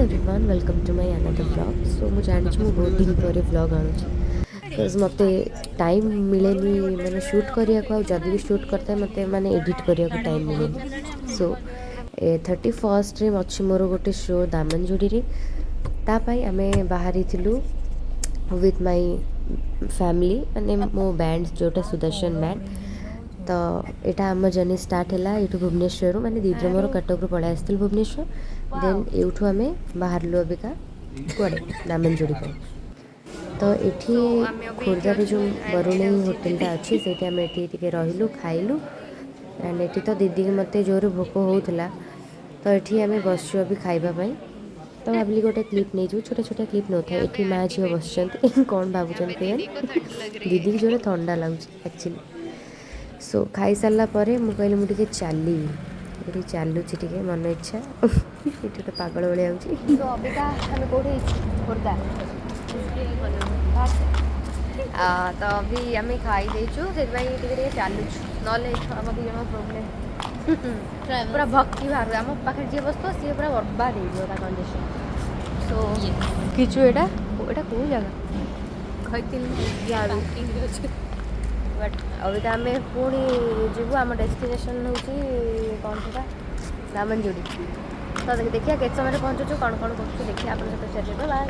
Everyone welcome to my another vlog. So मुझे जानी बहुत दिन पर व्लॉग आणुची बिकज मत टाइम मिले मैंने शूट करने जब भी शूट करता है मत मैंने एडिट करने को टाइम मिले। सो 31 अच्छी मोर गोटे शो दामनजुड़ी तापाई आम बाहरी विथ माय फैमिली माने मो बैंड जोटा सुदर्शन बैंड। तो यहाँ आम जर्नी स्टार्ट है ये भुवनेश्वर माने दीदी मोर कटक पलि आसलु भुवनेश्वर देन यूठू आम बाहर अबिका कड़े दामनजुड़ी पर। तो ये खोर्धार जो बरुणेई होटेलटा अच्छी से रहीलु खाइलु एंड ये तो दीदी की मत जोर भोक होता तो ये आम बसचु अभी खाइबापी। तो भाविली गोटे क्लिप नहीं छोटे छोटे क्लिप नौ था ये माँ झील बस कौन भावुं दीदी की जोर ठंडा लगुच एक्चुअली। सो खाई सारा मुझे मुझे चलि ये चलुची टे मन इच्छा ये तो पागल भाई तो अभी आम खाई देचु से चलुचु ना आम दी जन प्रोब्लेम पूरा भक्ति बाहर आम पाखे जी बस सी पूरा बर्बाद हो कंडीशन। सो किचु एटा कौ जगह बट अभी तो आम पुणी जीवु आम डेस्टिनेशन हूँ कौन सा दामनजुड़ी। तो देखिए केत समय पहुँचुचु कौन कौन कर देखिए आप चलिए बाय।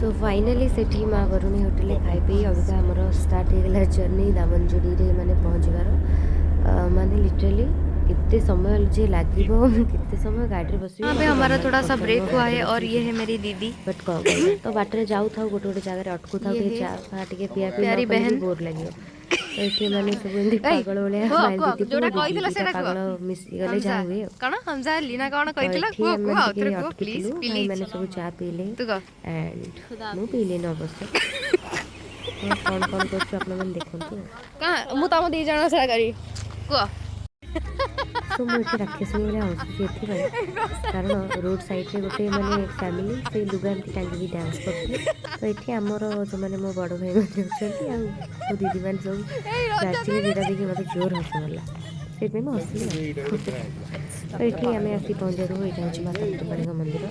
सो फाइनाली से माँ बरुणी होटेल खाई पी अभी तो आमर स्टार्ट होगा जर्नी दामनजुड़ी माने पहुँचबार माने लिटरली कितने समय जे लगे कितने समय गाड़ी बस। हमारा थोड़ा सा ब्रेक हुआ है और ये है मेरी दीदी बट कौन तो बाटर जाऊ था गोटे गोटे जगह अटकू था चाह टे पिया प्यारी बहन बोर लगे तो ये मैंने सब एमती पागल भाया पागल मिसीगले जहाँ हुए मैंने सब चा पीले एंड मु पीले न अवश्य कौन कौन कर देखो दी जन से करी सो मुझे राक्षस हसुची कारण रोड साइड रे गोटे माने फैमिली से लुगा एमती टांगी डांस करते तो ये आमर जो मैंने मो बड़ भाई मैंने दीदी मैंने सब नाचिले जोटा देखिए मतलब जोर हस गला से हसली तो ये आम आसी पहुँचू यहाँ हूँ माता कोटपाणी मंदिर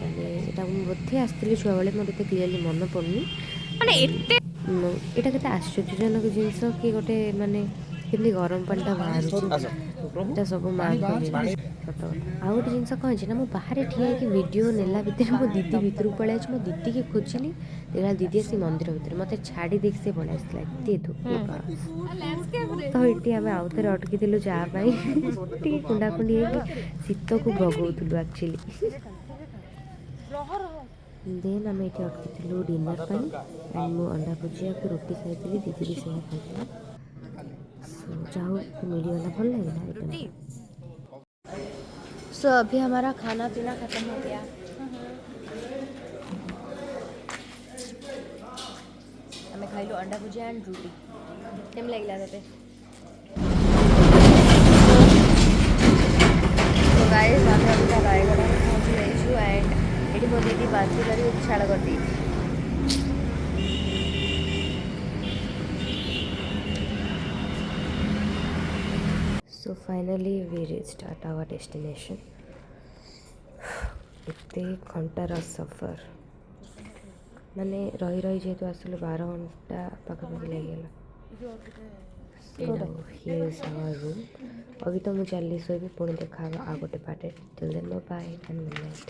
माने यहाँ बोधे आसती छुआ बेले मतलब क्लीयरली मन पड़नी माने यहाँ के आश्चर्यजनक जिनस कि गोटे माने केमती गरम पानीटा बाहर सब माँ सत आउ गोटे जिन कौन ना मुझे बाहर ठिया कि वीडियो नेला भितर मो दीदी भितर पलि मो दीदी की खोजिली देखा दीदी आसी मंदिर भितर मत छाड़ी देख से पलि आसला एत दुख। तो ये आम आउ थे अटकी चापाई कुंडाकुंडी शीत को भगौलु एक्चुअली देन आम ये अटकी डिनर एंड मु अंडा भुजिया को रोटी खाई दीदी भी से खाई जाओ मीडियो भल लगे। सो अभी हमारा खाना पीना खत्म हो गया। हमें खाई लो अंडा भुजिया एंड रोटी केम लगे ते तो गाइस आम अभी रायगढ़ में पहुँची जाइछु एंड ये मो दीदी बाजी कर छाड़ कर दी। So finally we reached at our destination. इतने घंटार सफर माने रही रही जेहेतु आसलु 12 घंटा पाखापाखि लगे। Here is our room. अभी तो मुझे चली सोई पुणी देखा आ गोटे part till then bye and good night.